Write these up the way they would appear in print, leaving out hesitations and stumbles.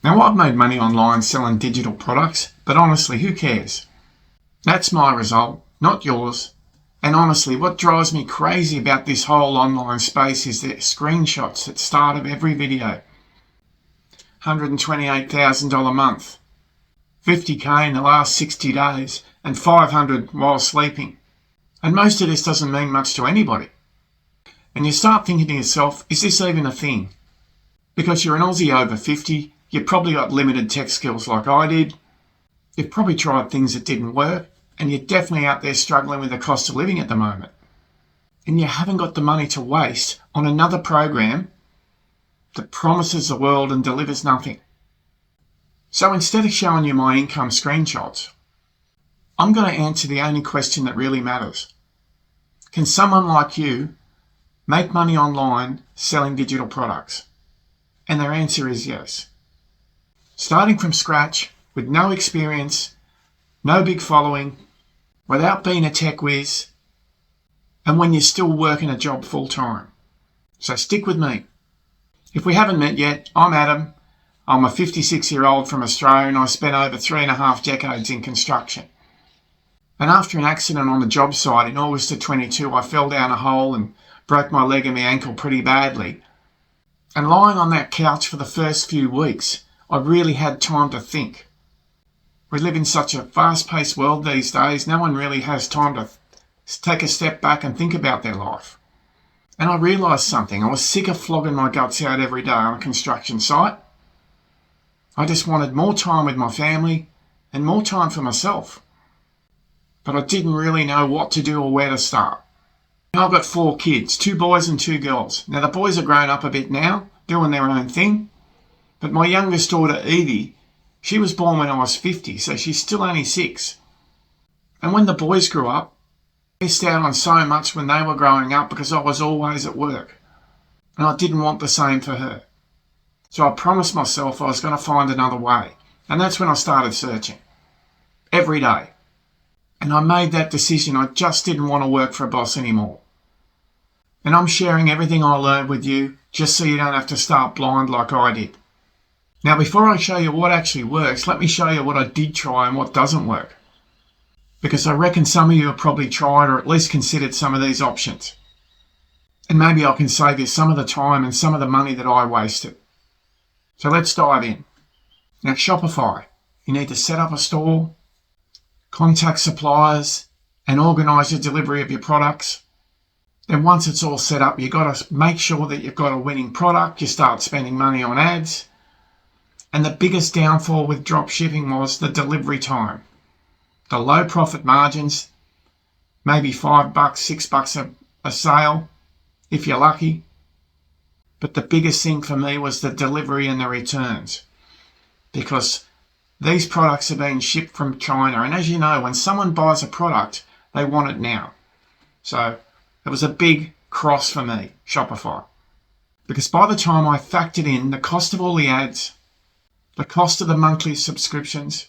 Now, I've made money online selling digital products, but honestly, who cares? That's my result, not yours. And honestly, what drives me crazy about this whole online space is the screenshots at the start of every video. $128,000 a month, 50k in the last 60 days, and 500 while sleeping. And most of this doesn't mean much to anybody. And you start thinking to yourself, is this even a thing? Because you're an Aussie over 50, you've probably got limited tech skills like I did. You've probably tried things that didn't work, and you're definitely out there struggling with the cost of living at the moment. And you haven't got the money to waste on another program that promises the world and delivers nothing. So instead of showing you my income screenshots, I'm going to answer the only question that really matters. Can someone like you make money online selling digital products? And their answer is yes. Starting from scratch, with no experience, no big following, without being a tech whiz, and when you're still working a job full time. So stick with me. If we haven't met yet, I'm Adam. I'm a 56-year-old from Australia, and I spent over 3.5 decades in construction. And after an accident on the job site in August of 22, I fell down a hole and broke my leg and my ankle pretty badly. And lying on that couch for the first few weeks, I really had time to think. We live in such a fast-paced world these days, no one really has time to take a step back and think about their life. And I realised something. I was sick of flogging my guts out every day on a construction site. I just wanted more time with my family and more time for myself. But I didn't really know what to do or where to start. I've got 4 kids, 2 boys and 2 girls. Now the boys are grown up a bit now, doing their own thing. But my youngest daughter, Evie, she was born when I was 50, so she's still only 6. And when the boys grew up, I missed out on so much when they were growing up because I was always at work. And I didn't want the same for her. So I promised myself I was going to find another way. And that's when I started searching. Every day. And I made that decision. I just didn't want to work for a boss anymore. And I'm sharing everything I learned with you just so you don't have to start blind like I did. Now, before I show you what actually works, let me show you what I did try and what doesn't work. Because I reckon some of you have probably tried or at least considered some of these options. And maybe I can save you some of the time and some of the money that I wasted. So let's dive in. Now, Shopify. You need to set up a store, contact suppliers, and organise your delivery of your products. Then once it's all set up, you've got to make sure that you've got a winning product. You start spending money on ads. And the biggest downfall with drop shipping was the delivery time. The low profit margins, maybe $5, $6 a sale, if you're lucky. But the biggest thing for me was the delivery and the returns. Because these products are being shipped from China. And as you know, when someone buys a product, they want it now. So it was a big cross for me, Shopify. Because by the time I factored in the cost of all the ads, the cost of the monthly subscriptions,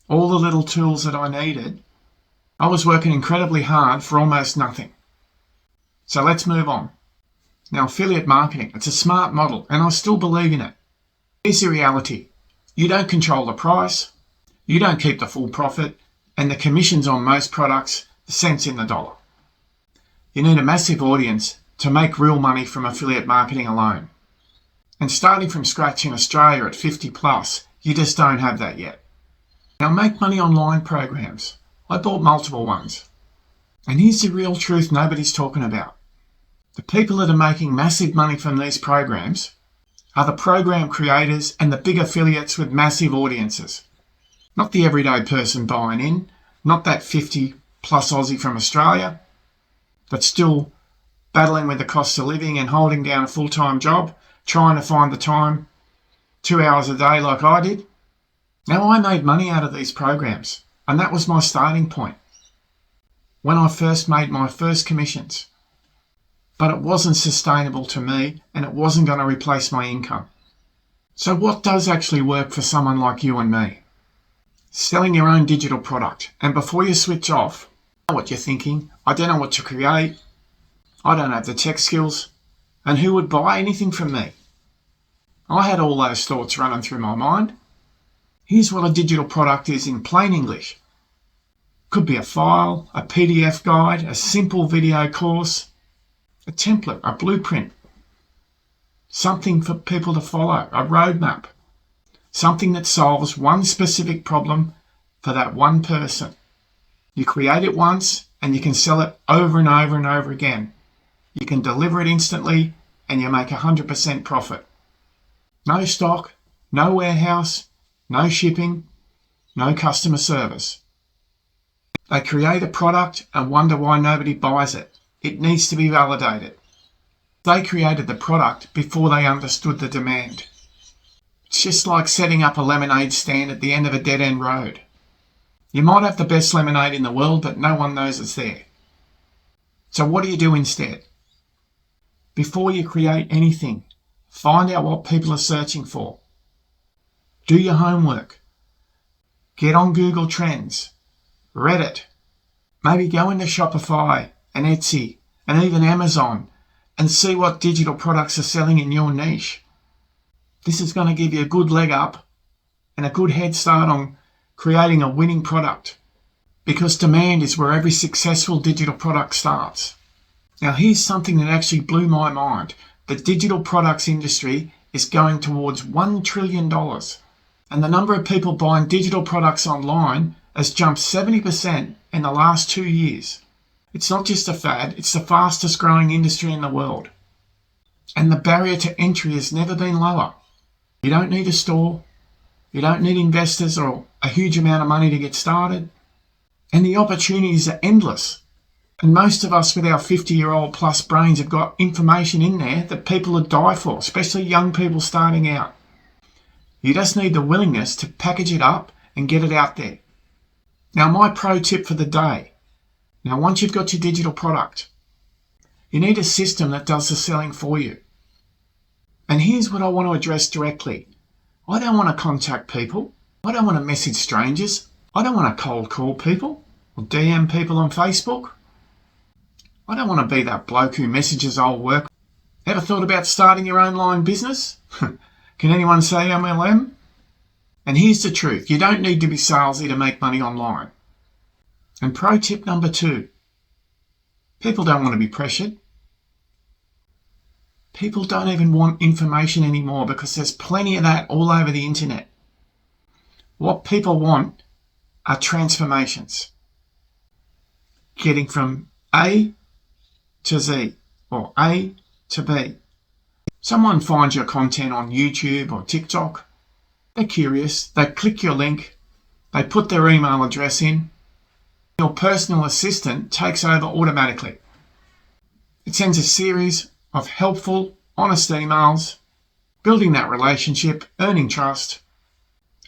all the little tools that I needed, I was working incredibly hard for almost nothing. So let's move on. Now, affiliate marketing, it's a smart model, and I still believe in it. Here's the reality. You don't control the price, you don't keep the full profit, and the commissions on most products, the cents in the dollar. You need a massive audience to make real money from affiliate marketing alone. And starting from scratch in Australia at 50 plus, you just don't have that yet. Now, make money online programs. I bought multiple ones. And here's the real truth nobody's talking about. The people that are making massive money from these programs are the program creators and the big affiliates with massive audiences. Not the everyday person buying in, not that 50 plus Aussie from Australia that's still battling with the cost of living and holding down a full-time job, trying to find the time 2 hours a day like I did. Now, I made money out of these programs, and that was my starting point when I first made my first commissions. But it wasn't sustainable to me, and it wasn't going to replace my income. So what does actually work for someone like you and me? Selling your own digital product. And before you switch off, I know what you're thinking. I don't know what to create. I don't have the tech skills. And who would buy anything from me? I had all those thoughts running through my mind. Here's what a digital product is in plain English. Could be a file, a PDF guide, a simple video course, a template, a blueprint, something for people to follow, a roadmap, something that solves one specific problem for that one person. You create it once and you can sell it over and over and over again. You can deliver it instantly and you make 100% profit. No stock, no warehouse, no shipping, no customer service. They create a product and wonder why nobody buys it. It needs to be validated. They created the product before they understood the demand. It's just like setting up a lemonade stand at the end of a dead-end road. You might have the best lemonade in the world, but no one knows it's there. So what do you do instead? Before you create anything, find out what people are searching for. Do your homework. Get on Google Trends, Reddit, maybe go into Shopify and Etsy and even Amazon and see what digital products are selling in your niche. This is going to give you a good leg up and a good head start on creating a winning product, because demand is where every successful digital product starts. Now here's something that actually blew my mind. The digital products industry is going towards $1 trillion, and the number of people buying digital products online has jumped 70% in the last 2 years. It's not just a fad, it's the fastest growing industry in the world. And the barrier to entry has never been lower. You don't need a store, you don't need investors or a huge amount of money to get started, and the opportunities are endless. And most of us with our 50-year-old plus brains have got information in there that people would die for, especially young people starting out. You just need the willingness to package it up and get it out there. Now, my pro tip for the day. Now, once you've got your digital product, you need a system that does the selling for you. And here's what I want to address directly. I don't want to contact people. I don't want to message strangers. I don't want to cold call people or DM people on Facebook. I don't want to be that bloke who messages old work. Ever thought about starting your own line business? Can anyone say MLM? And here's the truth. You don't need to be salesy to make money online. And pro tip number 2. People don't want to be pressured. People don't even want information anymore because there's plenty of that all over the internet. What people want are transformations. Getting from A to Z or A to B. Someone finds your content on YouTube or TikTok. They're curious. They click your link. They put their email address in. Your personal assistant takes over automatically. It sends a series of helpful, honest emails, building that relationship, earning trust,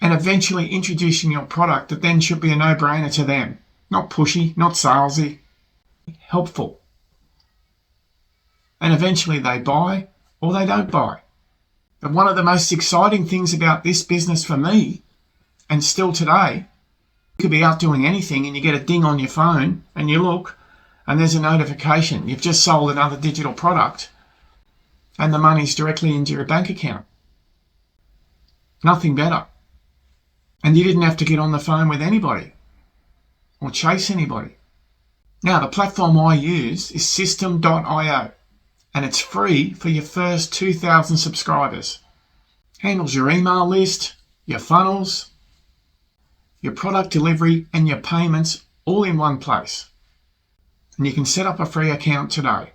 and eventually introducing your product that then should be a no-brainer to them. Not pushy, not salesy, helpful. And eventually they buy or they don't buy. But one of the most exciting things about this business for me, and still today, you could be out doing anything and you get a ding on your phone and you look and there's a notification. You've just sold another digital product and the money's directly into your bank account. Nothing better. And you didn't have to get on the phone with anybody or chase anybody. Now, the platform I use is system.io and it's free for your first 2,000 subscribers. Handles your email list, your funnels, your product delivery and your payments all in one place. And you can set up a free account today.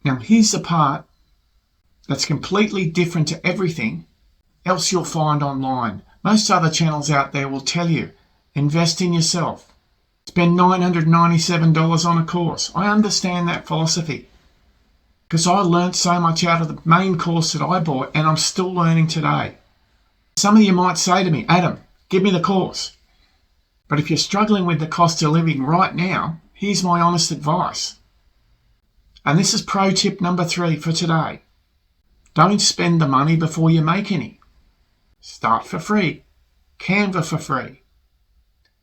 Now here's the part that's completely different to everything else you'll find online. Most other channels out there will tell you, invest in yourself. Spend $997 on a course. I understand that philosophy because I learned so much out of the main course that I bought and I'm still learning today. Some of you might say to me, Adam, give me the course. But if you're struggling with the cost of living right now, here's my honest advice. And this is pro tip number 3 for today. Don't spend the money before you make any. Start for free. Canva for free.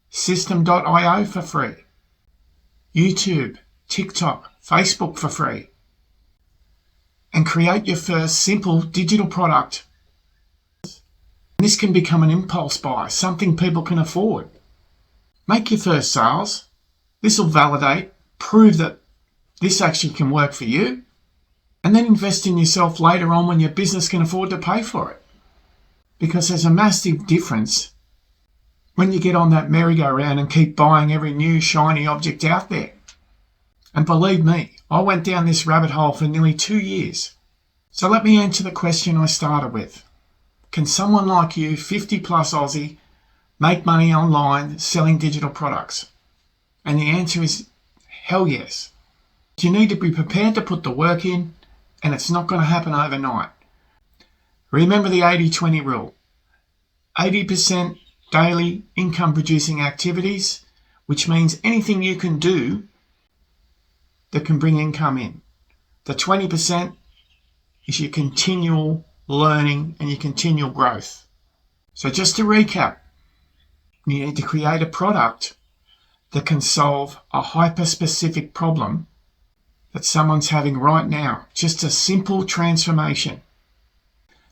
System.io for free. YouTube, TikTok, Facebook for free. And create your first simple digital product This can become an impulse buy, something people can afford. Make your first sales. This will validate, prove that this actually can work for you, and then invest in yourself later on when your business can afford to pay for it. Because there's a massive difference when you get on that merry-go-round and keep buying every new shiny object out there. And believe me, I went down this rabbit hole for nearly 2 years. So let me answer the question I started with. Can someone like you, 50 plus Aussie, make money online selling digital products? And the answer is hell yes. You need to be prepared to put the work in, and it's not going to happen overnight. Remember the 80-20 rule. 80% daily income producing activities, which means anything you can do that can bring income in. The 20% is your continual learning and your continual growth. So just to recap, you need to create a product that can solve a hyper-specific problem that someone's having right now. Just a simple transformation.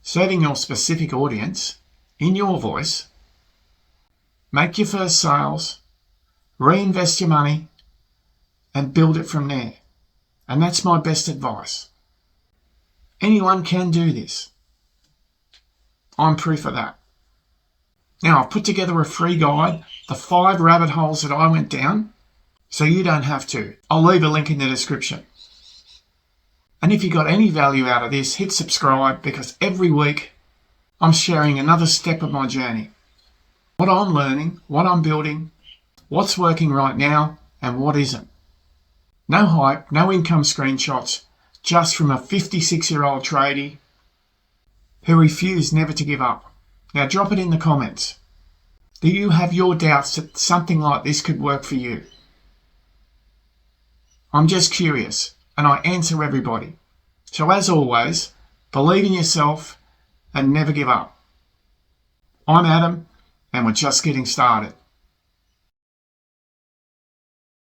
Serving your specific audience in your voice. Make your first sales, reinvest your money, and build it from there. And that's my best advice. Anyone can do this. I'm proof of that. Now, I've put together a free guide, the 5 rabbit holes that I went down, so you don't have to. I'll leave a link in the description. And if you got any value out of this, hit subscribe, because every week I'm sharing another step of my journey. What I'm learning, what I'm building, what's working right now, and what isn't. No hype, no income screenshots, just from a 56-year-old tradie who refused never to give up. Now drop it in the comments. Do you have your doubts that something like this could work for you? I'm just curious, and I answer everybody. So as always, believe in yourself and never give up. I'm Adam, and we're just getting started.